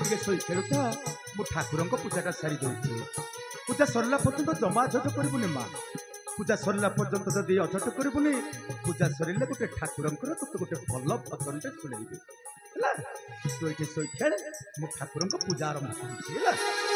टिके शोई खेलुता मु ठाकुर पूजाटा सारी दूसरी पूजा सरला पर्यंत जमा अझट करबुनि माँ पूजा सरला पर्यंत जदि अझट करबुनि पूजा सरिले गोटे ठाकुर तो गोटे भल भजनटे शुणेबी है तू ये शोई खेल मु ठाकुर पूजा आरंभ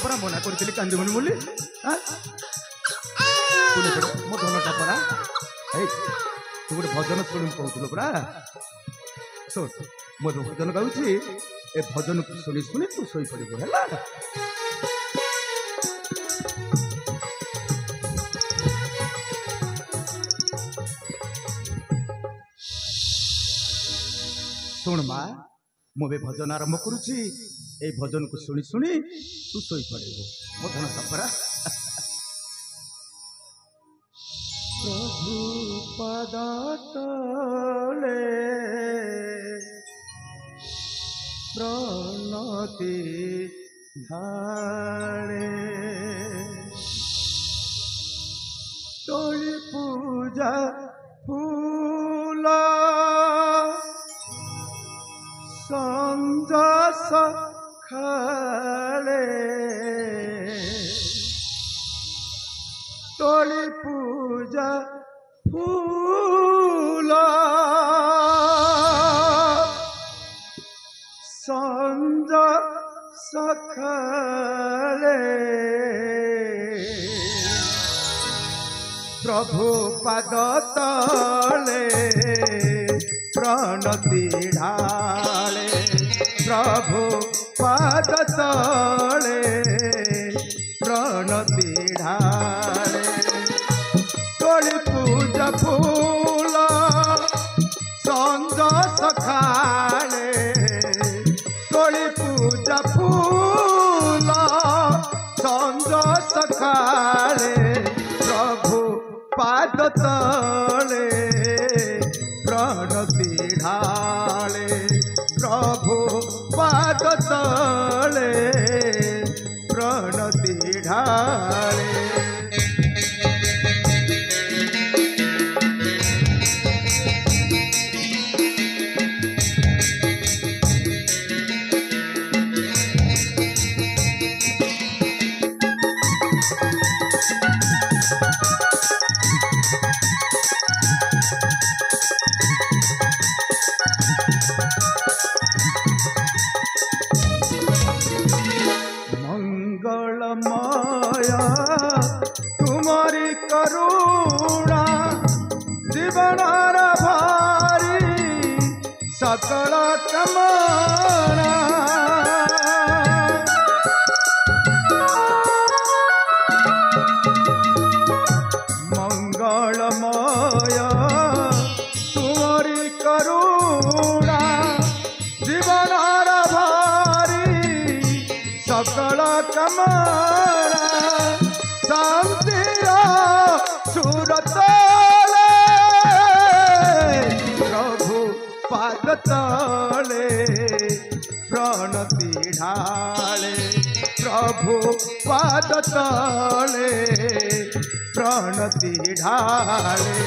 कर मना करी कांदीबनी बोली मो धनटा परा तू गोटे भजन शुणी कहूल परा शुण मो भजन गाँची ए भजन को शुणी शुणी तू शोई पड़ब है शुण माँ मुझे भजन आरंभ करुच्ची ए भजन को शुणी शुणी तू शोई पड़ब मो धन परा प्रभु पद तले प्रणति ढाले तोली पूजा फूल संजस खाले तोली पूजा फूल संजस खाले प्रभु पद तले प्रणति ढाले प्रभु पद तले प्रणति ढाले तोली पूजा फूल संजस खाले तोली पूजा फूल संजस खाले प्रभु पाद तले प्रणति ढाले प्रभु पाद तले प्रणति ढाले सकल कमना मंगलमय तुमरी करुणा जीवनार भारी सकल कमना शांतिर सुरत प्रभु पाद तले प्रणति ढाले प्रभु पाद तले प्रणति ढाले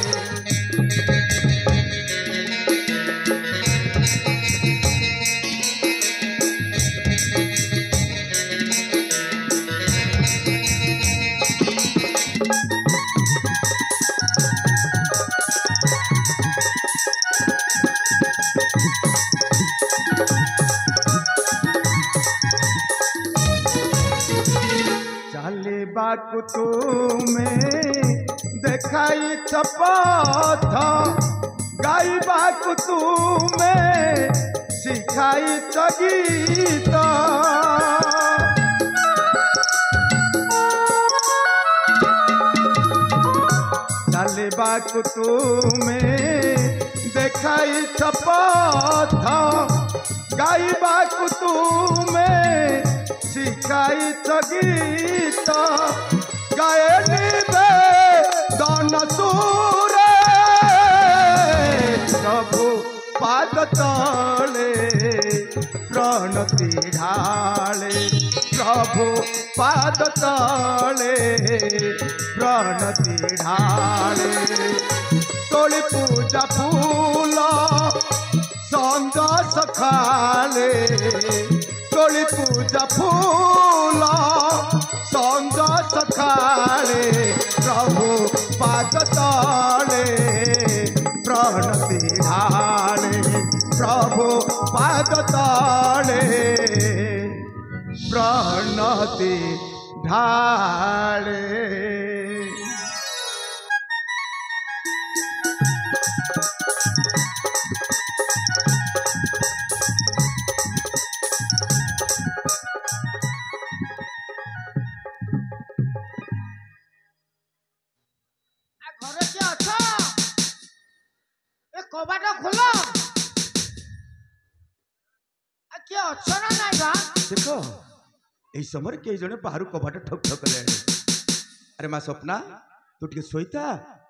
बाकु तुम्हें देखाई पथ गाइबाकु तुम्हें सिखाई गीत चलबाकु तुम्हें देखाई पथ गाइबाकु तुम्हें सिखाई गीत गायनी दन सूरे प्रभु पाद तले प्रणति ढाले प्रभु पाद तले प्रणति ढाले तोली पूजा फूल संज सखाले तोली पूजा फूल संज सखाले प्रभु पाद तले प्रणति ढाले प्रभु पाद तले प्रणति ढाले कबाट खोल किए अच्छा ना नाई बा देख यही समय कई जने बाहर कबाट ठक ठक ले अरे माँ स्वप्ना तू टे शोता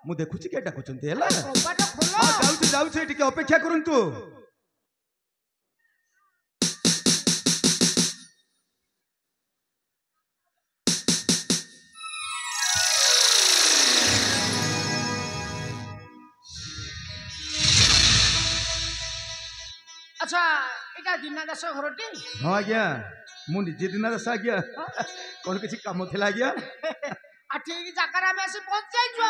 मु देखुची के डाकुचंती हैला कबाट खोल जाउची जाउची टिके अपेक्षा करंतु अच्छा एटा दिना दास घरटी हाँ आज्ञा मु निजे दिन दास आज्ञा कौन किसी काम थिला आज्ञा आ ठीक जगह में आसी पहुंच जाई जो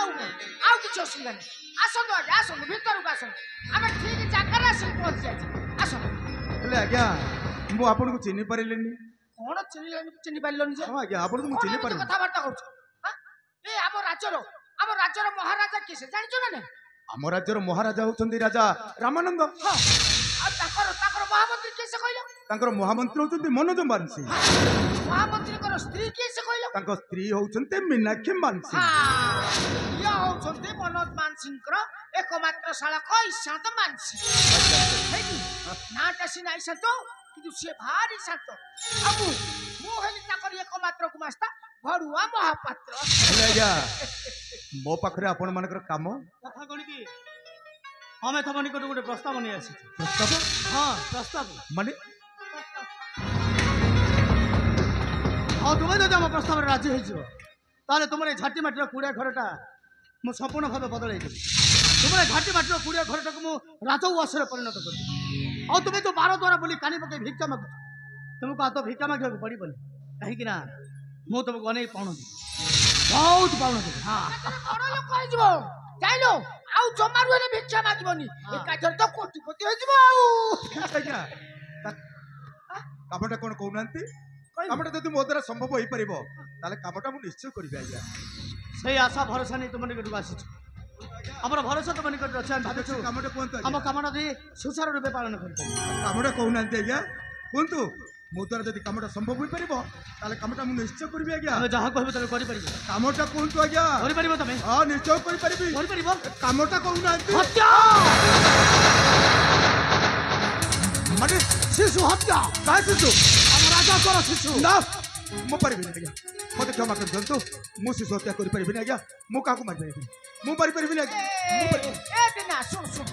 आउ किछ असुविधा नहीं आसंदो आसंदो भीतर को आसंदो हम ठीक जगह रे आसी पहुंच जाई आसंदो हेले आज्ञा मु आपन को चिन्हि पारिलेनी कोन चिन्हि पारिलोनी जे हाँ आज्ञा आपन को चिन्हि पारि कथा बार्ता करछ हां ए हम राज्यर महाराजा किसे जानि छ ना नहीं हम राज्यर महाराजा होचंदी राजा रामानंद हां ताकर महामंत्री कैसे कहलो ताकर महामंत्री होचंदी मनोज मानसी महामंत्री कर स्त्री कैसे कहलो ताकर स्त्री होचंती मीनाक्षी मानसी हां या होचंती मनोज मानसी कर एकमात्र शालक ईशांत मानसी हेदी नाटा सिना ईशांत किंतु से भारी शांत अब मु हेली ताकर एकमात्र गुमास्ता भरुआ महापात्र हेले आज्ञा मो पाखरे आपण मानकर काम कथा कोन की हमें तम निकट गोटे प्रस्ताव नहीं आसी प्रस्ताव हाँ प्रस्ताव माने हाँ तुम्हें जो आम प्रस्ताव राजी हो तुम झाटी माटर कूड़िया घरटा मु संपूर्ण भाव बदल तुम झाटी माटर कूड़िया घरटा को राजउवास परिणत कर और तुम्हें तो 12 द्वारा बोली कानी पकई भिक्षा मागु तुमको आ तो भिक्षा मांगे पड़ोनी कहीं मु तुमको अनेक पाउन बहुत पाउन हाँ बड़ लोक हो जाइलो आउ जमारु हेले भिक्षा मागिबनी एकाथर तो कोटिपति हो जिवो आज्ञा कामटा कोन कहउनांती कामटा जदि मो द्वारा संभव होई परिबो ताले कामटा मु निश्चय करबी आज्ञा सही आशा भरोसा नहीं तुम निकट आसी ଆମର ଭରସା ତମ ନିକଟରେ ଅଛି। ଆମେ ଭାବୁଛୁ କାମଟା କୁହନ୍ତୁ ଆମ କାମଟା ଯଦି ସୁଚାରୁ ରୂପେ ପାଳନ କରିପାରିବୁ। କାମଟା କହୁନାହାନ୍ତି ଆଜ୍ଞା କୁହନ୍ତୁ। ମୋ ଦ୍ୱାରା ଯଦି କାମଟା ସମ୍ଭବ ହୋଇପାରିବ ତାହେଲେ କାମଟା ମୁଁ ନିଶ୍ଚୟ କରିବି ଆଜ୍ଞା। ଆମେ ଯାହା କହିବୁ ତମେ କରିପାରିବ। କାମଟା କୁହନ୍ତୁ ଆଜ୍ଞା। କରିପାରିବ ତମେ? ହଁ ନିଶ୍ଚୟ କରିପାରିବି। କରିପାରିବ? କାମଟା କହୁନାହାନ୍ତି। ହତ୍ୟା ମାନେ ଶିଶୁ ହତ୍ୟା। କାହା ଶିଶୁ? ଆମ ରାଜାଙ୍କର ଶିଶୁ। ନା ମୁଁ ପାରିବିନି ଆଜ୍ଞା। ମତେ କ୍ଷମା କରିଦିଅନ୍ତୁ। ମୁଁ ଶିଶୁ ହତ୍ୟା କରିପାରିବିନି ଆଜ୍ଞା। ମୁଁ କାହାକୁ ମାରିପାରିବିନି। ମୁଁ ମାରିପାରିବିନି ଆଜ୍ଞା। ଦିନା ଶୁଣ ଶୁଣ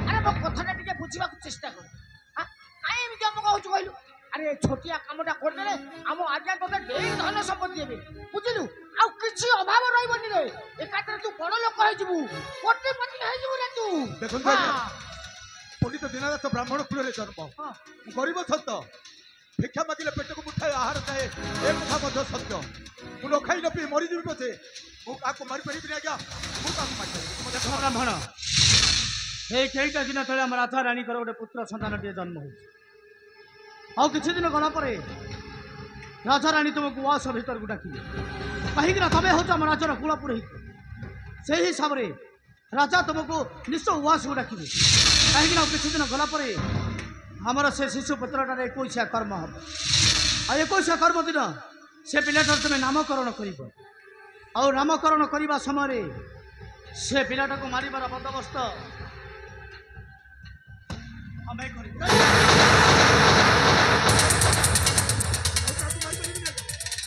ଆରେ ମୋ କଥାଟା ଟିକେ ବୁଝିବାକୁ ଚେଷ୍ଟା କର। କାଇଁ ଏମିତି ଆମ କହୁଛୁ କହିଲୁ? ଆରେ ଛୋଟିଆ କାମଟା କରିଦେଲେ ଆମ ଆଜ୍ଞା ତୋତେ ଢେର ଧନ ସମ୍ପତ୍ତି ଦେବେ ବୁଝିଲୁ। ଆଉ କିଛି ଅଭାବ ରହିବନି ରେ। ଏକାଥରେ ତୁ ବଡ ଲୋକ ହେଇଯିବୁ। କୋଟିପତି ହେଇଯିବୁ ରେ ତୁ। ଦେଖନ୍ତୁ ଆଜ୍ଞା ପଣ୍ଡିତ ଦୀନନାଥ ବ୍ରାହ୍ମଣ କୁଳରେ ଜନ୍ମ। ଗରିବ ସତ ଭିକ୍ଷା ମାଗିଲେ ପେଟକୁ ମୁଠାଏ ଆହାର ଥାଏ ଏ କଥା ମଧ୍ୟ ସତ୍ୟ। ମୁଁ ନ ଖାଇ ନ ପିଇ ମରିଯିବି ପଛେ ମୁଁ କାହାକୁ ମାରିପାରିବିନି ଆଜ୍ଞା। ମୁଁ କାହାକୁ ମାରିପାରିବିନି। ବ୍ରାହ୍ମଣ ଏଇ କେଇଟା ଦିନ ତଳେ ଆମ ରାଧା ରାଣୀଙ୍କର ଗୋଟେ ପୁତ୍ର ସନ୍ତାନଟିଏ ଜନ୍ମ ହୋଇଛି। ଆଉ କିଛି ଦିନ ଗଲା ପରେ ରାଜା ରାଣୀ ତୁମକୁ ଉଆସ ଭିତରକୁ ଡାକିବେ। କାହିଁକିନା ତମେ ହଉଛ ଆମ ରାଜାର କୁଳ ପୁରୋହିତ। ସେହି ହିସାବରେ ରାଜା ତୁମକୁ ନିଶ୍ଚୟ ଉଆସକୁ ଡାକିବେ। କାହିଁକିନା ଆଉ କିଛି ଦିନ ଗଲା ପରେ ଆମର ସେ ଶିଶୁ ପୁତ୍ରଟାରେ 21 କର୍ମ ହେବ। ଆଉ 21 କର୍ମ ଦିନ ସେ ପିଲାଟାର ତୁମେ ନାମକରଣ କରିବ। ଆଉ ନାମକରଣ କରିବା ସମୟରେ ସେ ପିଲାଟାକୁ ମାରିବାର ବନ୍ଦୋବସ୍ତ ଆମେ କରିବୁ।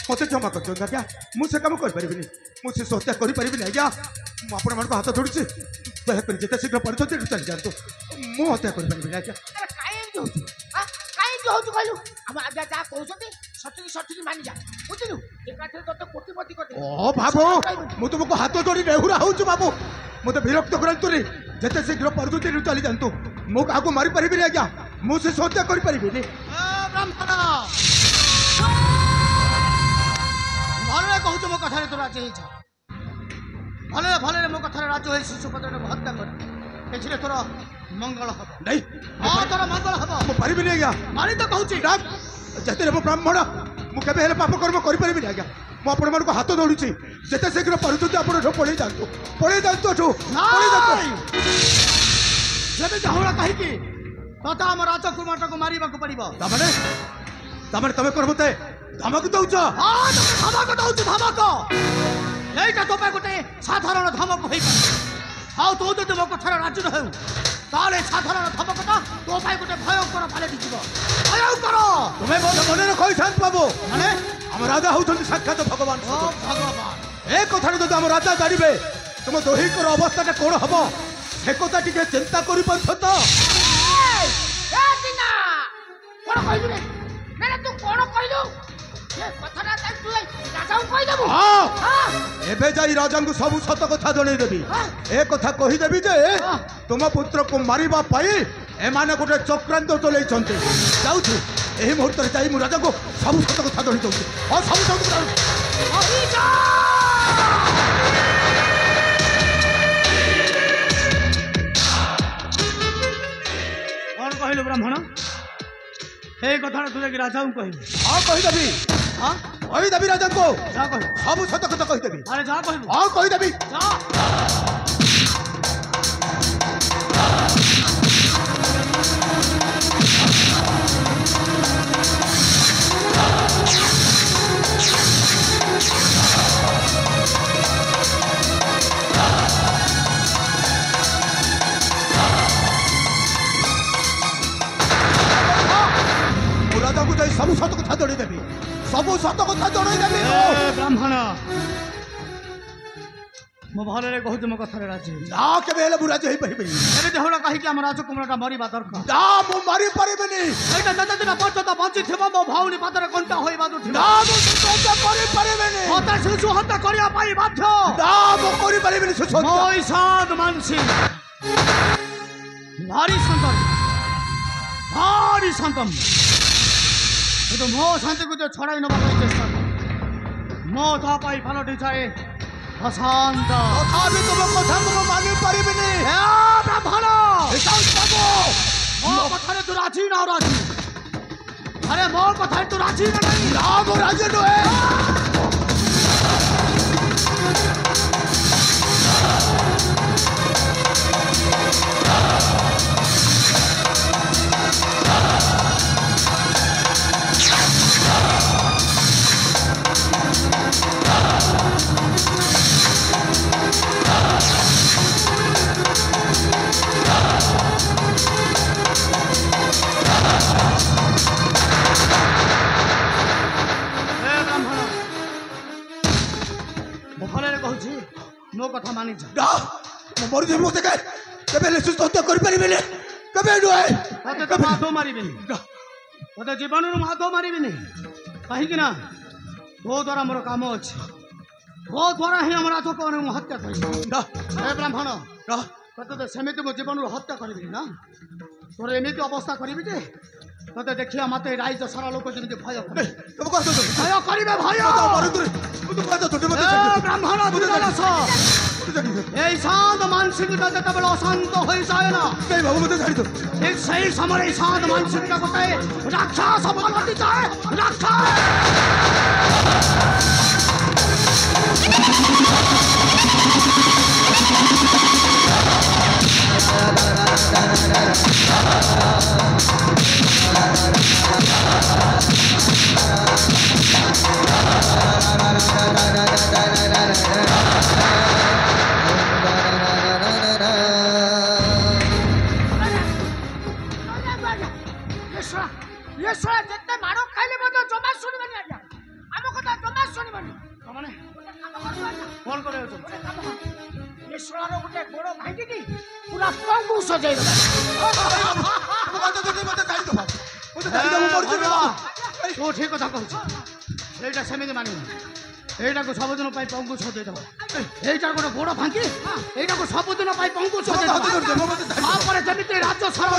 ମତେ କ୍ଷମା କରିଦିଅନ୍ତୁ ଆଜ୍ଞା। ମୁଁ ସେ କାମ କରିପାରିବିନି। ମୁଁ ଶିଶୁ ହତ୍ୟା କରିପାରିବିନି ଆଜ୍ଞା। ମୁଁ ଆପଣମାନଙ୍କୁ ହାତ ଯୋଡୁଛି ଦୟାକରି ଯେତେ ଶୀଘ୍ର ପାରୁଛନ୍ତି ଚାଲି ଯାଆନ୍ତୁ। ମୁଁ ହତ୍ୟା କରିପାରିବିନି ଆଜ୍ଞା। କାଇଁ ଏମିତି ହଉଛୁ? କାହିଁକି ହଉଛୁ କହିଲୁ? ଆମ ଆଜ୍ଞା ଯାହା କହୁଛନ୍ତି ସଠିକ ସଠିକ ମାନିଯା ବୁଝିଲୁ। ଏକାଥରେ ତୋତେ କୋଟିପତି କରିଦେବି। ଓ ବାବୁ ମୁଁ ତୁମକୁ ହାତ ଯୋଡି ନେହୁରା ହଉଛି ବାବୁ। ମତେ ବିରକ୍ତ କରନ୍ତୁନି। ଯେତେ ଶୀଘ୍ର ପାରୁଛନ୍ତି ଚାଲି ଯାଆନ୍ତୁ। ମୁଁ କାହାକୁ ମାରିପାରିବିନି ଆଜ୍ଞା। ମୁଁ ଶିଶୁ ହତ୍ୟା କରିପାରିବିନି। ବ୍ରାହ୍ମଣ ଭଲରେ କହୁଛୁ ମୋ କଥାରେ ତୁ ରାଜି ହେଇଛ। ଭଲରେ ଭଲରେ ମୋ କଥାରେ ରାଜି ହୋଇ ଶିଶୁ ପୁତ୍ରଟାକୁ ହତ୍ୟା କର। ଏଥିରେ ତୋର ମଙ୍ଗଳ ହବ। ନାଇଁ ହଁ ତୋର ମଙ୍ଗଳ ହବ। ମୁଁ ପାରିବିନି ଆଜ୍ଞା। ମାରି ତ କହୁଛି ଯେତେବେଳେ ମୁଁ ବ୍ରାହ୍ମଣ ମୁଁ କେବେ ହେଲେ ପାପ କର୍ମ କରିପାରିବିନି ଆଜ୍ଞା। ମୁଁ ଆପଣମାନଙ୍କୁ ହାତ ଦୌଡୁଛି ଯେତେ ଶୀଘ୍ର ପାରୁଛନ୍ତି ଆପଣ ଏଠୁ ପଳେଇ ଯାଆନ୍ତୁ। ପଳେଇ ଯାଆନ୍ତୁ ଏଠୁ ପଳେଇ ଯାଆନ୍ତୁ। ଯେମିତି ହଉଳା କାହିଁକି ତତେ ଆମ ରାଜକୁମାରଟାକୁ ମାରିବାକୁ ପଡିବ। ତାମାନେ ତମେ କର ମତେ ଧମକ ଦଉଛ? ହଁ ତତେ ଧମକ ଦଉଛି। ଧମକ ଏଇଟା ତୋ ପାଇଁ ଗୋଟେ ସାଧାରଣ ଧମକ ହେଇପାରେ। ଆଉ ତୁ ଯଦି ମୋ କଥାରେ ରାଜି ନ ହେଉ ତାହେଲେ ସାଧାରଣ ଧମକଟା ତୋ ପାଇଁ ଗୋଟେ ଭୟଙ୍କର ପାଲଟି ଯିବ। ଭୟଙ୍କର ତୁମେ ମନେ ରଖ ବାବୁ। ମାନେ ଆମ ରାଜା ହଉଛନ୍ତି ସାକ୍ଷାତ ଭଗବାନ। ଭଗବାନ ଏ କଥାଟା ଯଦି ଆମ ରାଜା ଜାଣିବେ ତୁମ ଦୈହିକର ଅବସ୍ଥାଟା କଣ ହବ ସେ କଥା ଟିକେ ଚିନ୍ତା କରିପାରୁଛ ତ? କଣ କହିଲୁ ରେ? ନା ତୁ କଣ କହିଲୁ? ଏବେ ଯାଇ ରାଜାଙ୍କୁ ସବୁ ସତ କଥା ଜଣେଇଦେବି। ଏ କଥା କହିଦେବି ଯେ ତୁମ ପୁତ୍ରକୁ ମାରିବା ପାଇଁ ଏମାନେ ଗୋଟେ ଚକ୍ରାନ୍ତ ଚଲେଇଛନ୍ତି। ଯାଉଛୁ ଏହି ମୁହୂର୍ତ୍ତରେ ଯାଇ ମୁଁ ରାଜାଙ୍କୁ ସବୁ ସତ କଥା ଜଣେଇ ଦଉଛି। କଣ କହିଲୁ ବ୍ରାହ୍ମଣ? এই কথাটা তুই কি রাজাও কহিবি? হ্যাঁ কহিদেবি। হ্যাঁ কহিদেবি রাজাଙ୍କୁ যা কহিবি। ସବୁ ସତ କଥା କହିଦେବି। আরে যা কহিবি। ହଁ କହିଦେବି। যা ରାଜାଙ୍କୁ ଯାଇ ସବୁ ସତ କଥା ଜଣେଇଦେବି। ସବୁ ସତ କଥା ଜଣେଇଦେବି। ବ୍ରାହ୍ମଣ ମୁଁ ଭଲରେ କହୁଛି ମୋ କଥାରେ ରାଜି ନା କେବେ ହେଲେ ମୁଁ ରାଜି ହେଇପାରିବିନି। ଏମିତି ହଳ କାହିଁକି ଆମ ରାଜକୁମାରଟା ମରିବା ଦରକାର? ନା ମୁଁ ମାରି ପାରିବିନି। ଏଇଟା ଯେତେଦିନ ପର୍ଯ୍ୟନ୍ତ ବଞ୍ଚିଥିବ ମୋ ଭଉଣୀ ପାଦରେ କଣ୍ଟା ହୋଇ ବାଜୁଥିବ। ନା ମୁଁ ହତ୍ୟା କରିପାରିବିନି। ମତେ ଶିଶୁ ହତ୍ୟା କରିବା ପାଇଁ ବାଧ୍ୟ। ନା ମୁଁ କରିପାରିବିନି ଶିଶୁ ହତ୍ୟା। ମୋ ଇସାଦ ମାନସି ଭାରି ସନ୍ତନ ଭାରି ସନ୍ତନ କିନ୍ତୁ ମୋ ଶାନ୍ତିକୁ ଯେ ଛଡ଼ାଇ ନେବା ପାଇଁ ଚେଷ୍ଟା କର। ମୋ ତା ପାଇଁ ପାଲଟି ଯାଏ ଅଶାନ୍ତ। ତଥାପି ତୁମ କଥାକୁ ମୁଁ ମାନି ପାରିବିନି। ବ୍ରାହ୍ମଣ ମୋ କଥାରେ ତୁ ରାଜି ନା ରାଜି? ଆରେ ମୋ କଥାରେ ତୁ ରାଜି ନା ନାହିଁ? ନା ମୁଁ ରାଜି ନୁହେଁ। ମୁଁ ମରିଯିବି ମୋତେ କେବେ ହେଲେ ସୁସ୍ଥ ହତ୍ୟା କରିପାରିବିନି କେବେ ନୁହେଁ ତତେ ତ ମୁଁ ହାତ ମାରିବିନି ତତେ ଜୀବନରୁ ମୁଁ ହାତ ମାରିବିନି କାହିଁକି ନା ତୋ ଦ୍ୱାରା ମୋର କାମ ଅଛି ତୋ ଦ୍ୱାରା ହିଁ ଆମ ରାଜକୁମାରଙ୍କୁ ମୁଁ ହତ୍ୟା କରିବି ହେ ବ୍ରାହ୍ମଣ ତତେ ତ ସେମିତି ମୋ ଜୀବନରୁ ହତ୍ୟା କରିବିନି ନା ତୋର ଏମିତି ଅବସ୍ଥା କରିବି ଯେ ତତେ ଦେଖିବା ମତେ ରାଇଜ ସାରା ଲୋକ ଯେମିତି ଭୟ କରିବେ ଭୟ କରିବେ ଭୟ ବ୍ରାହ୍ମଣ এই শান্ত মানসিকতা যেତେବେଳେ অশান্ত হয়ে না ঠিক সেই সময় এই শান্ত মানসিকতা গোটাଏ রাক্ষস পালটি যায় রাক্ষস ଯେତେ ମାଡ଼ ଖାଇଲେ ମଧ୍ୟ ଜମା ଶୁଣିବନି ଆଜ୍ଞା ଆମ କଥା ଜମା ଶୁଣିବନି ମାନେ କଣ କରିବାକୁ ଈଶ୍ୱରର ଗୋଟେ ଗୋଡ଼ ଭାଙ୍ଗିକି ପୁରା ପଙ୍ଗୁ ସଜେଇଦେଲା ତୁ ଠିକ କଥା କହୁଛୁ এইটা ସେମିତି ମାନିବ এইটাକୁ ସବୁଦିନ ପାଇଁ ପଙ୍ଗୁ ସଜେଇଦେବ এইଟା ଗୋଟେ ଗୋଡ଼ ଭାଙ୍ଗି এইଟାକୁ ସବୁଦିନ ପାଇଁ ପଙ୍ଗୁ ସଜେଇଦେବ ତାପରେ ଯେମିତି ରାଜ୍ୟ ସାରା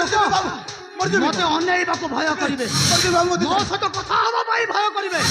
ମତେ ଅନେଇବାକୁ ଭୟ କରିବେ ମୋ ସହିତ କଥା ହେବା ପାଇଁ ଭୟ କରିବେ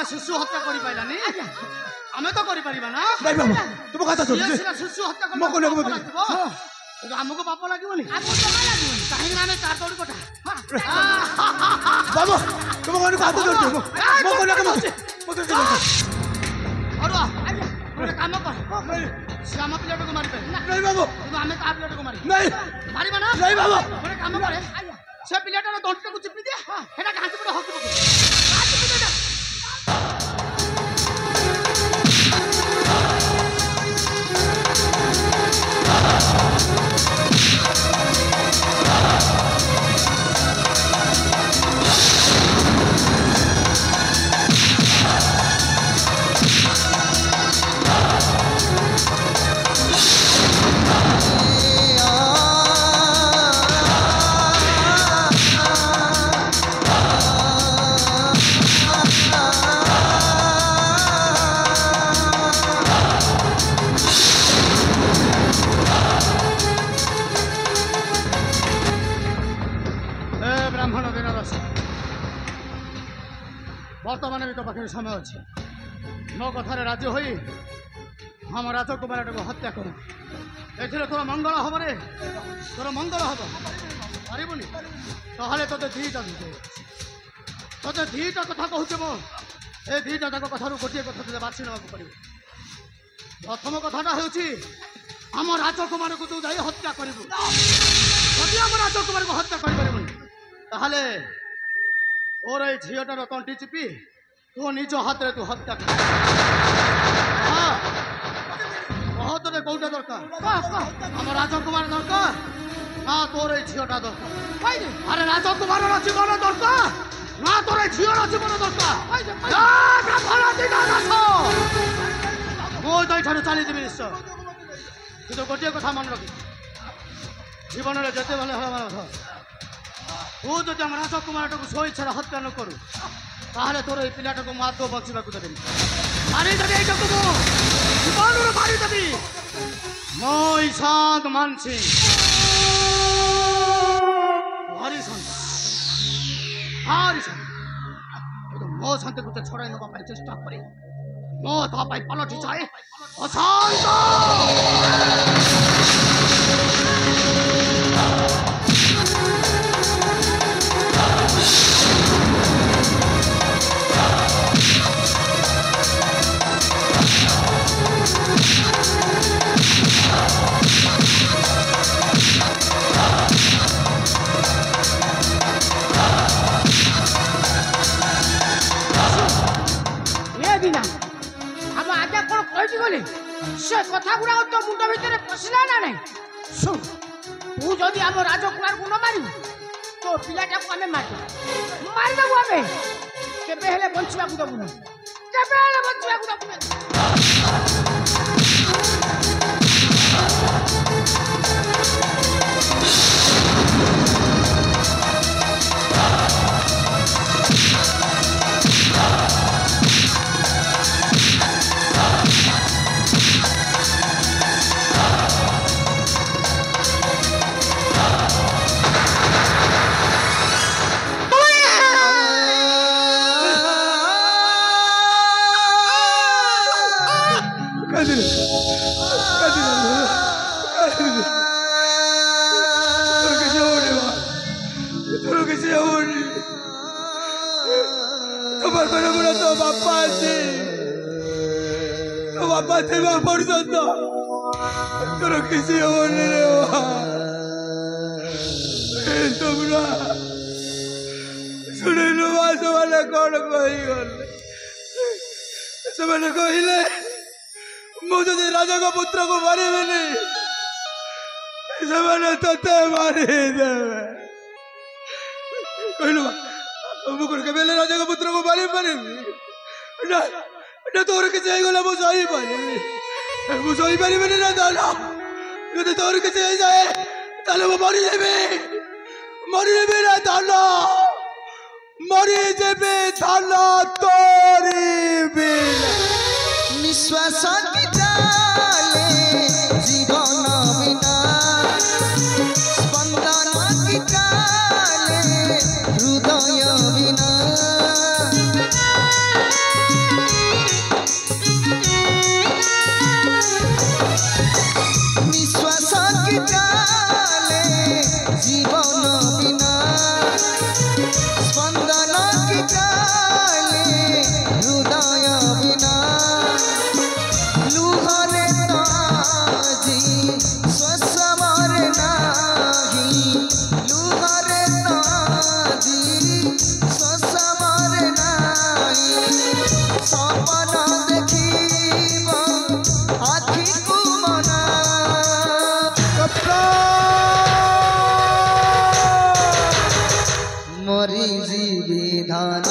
शिशु हत्या कर आम तो कर शिशु हत्या आमको पाप लगे कहीं चार दौड़ कटा काम कर सी आम प्लेट को मारी आम ता प्लेट को मार ना गोटे काम करे से पिलाटार दंड को चिपी दिए घाटी पटे हकी बर्तमान भी तो पाखे समय अच्छे मो कथार राजी हो हम राजकुमार को हत्या कर तोर मंगल हम रे तोर मंगल हम पारिबुनि ताहले तोते दीटा तोते दीटा कथा कहूचे मो ए दीटा जाक कथार गोटे कथा तुझे बाछि नेबाक पड़े प्रथम कथाटा होउछि हम राजकुमार को तू जाई हत्या करिबु जदि हम राजकुमार को हत्या करि परिबुनि ताहले और ये झीटार तंटी चिपी तू निज हाथ रे तू हत्या कर बहुत कौटा दरकार आम राजकुमार दरकार ना तोर ये झीटा दरकार अरे राजकुमार जीवन दरकार ना तोर झीर जीवन दरकार मुझे चलीजी निश्चय कि गोटे कथा मन रखी जीवन में जिते भले तू जो आम राजकुमार को स्व इच्छा हत्या न करू ताहले तोर पिलाटा को मार बचा देवी मारी देवी मारी देवी মই শান্ত মানছি ভারি শান্ত কিন্তু ମୋ ଶାନ୍ତି ଗୋଟେ ଛଡ଼ାଇ ନେବା ପାଇଁ ଚେଷ୍ଟା କରେ ମୋ ତା ପାଇଁ ପାଲଟି ଯାଏ ଅଶାନ୍ତ। से कथा गुड़ा तो मुंड भितर पशिला ना नहीं सुन तू जदि आम राजकुमार को न मारू तो पिलाटा को हमें मार देबू हमें केबे हेले बंचिबा को दबु नहीं केबे हेले बंचिबा को दबु नहीं। तोर किसी होने शुणे मैंने कौन कही कहले मुझे राजा को पुत्र को मारे ते मारिदेवे कहलु मुझे राजा को पुत्र को मारी ना तोर किसी गला मुझे पारि ना दान यदि तोर किसी जाए ताले वो मरीजे ना दान मरीजे दान तोरी निश्वास की जाले जीवन बिना स्पंदन की काले हृदय बिना निश्वास की जाले जीवन बिना स्पंदन की काले हृदय बिना लुहरे ताजी स्वसमर नाही लुहरे ताजी स्वसमर नाही सपन देखिब आखि को मना मरी जीवी धान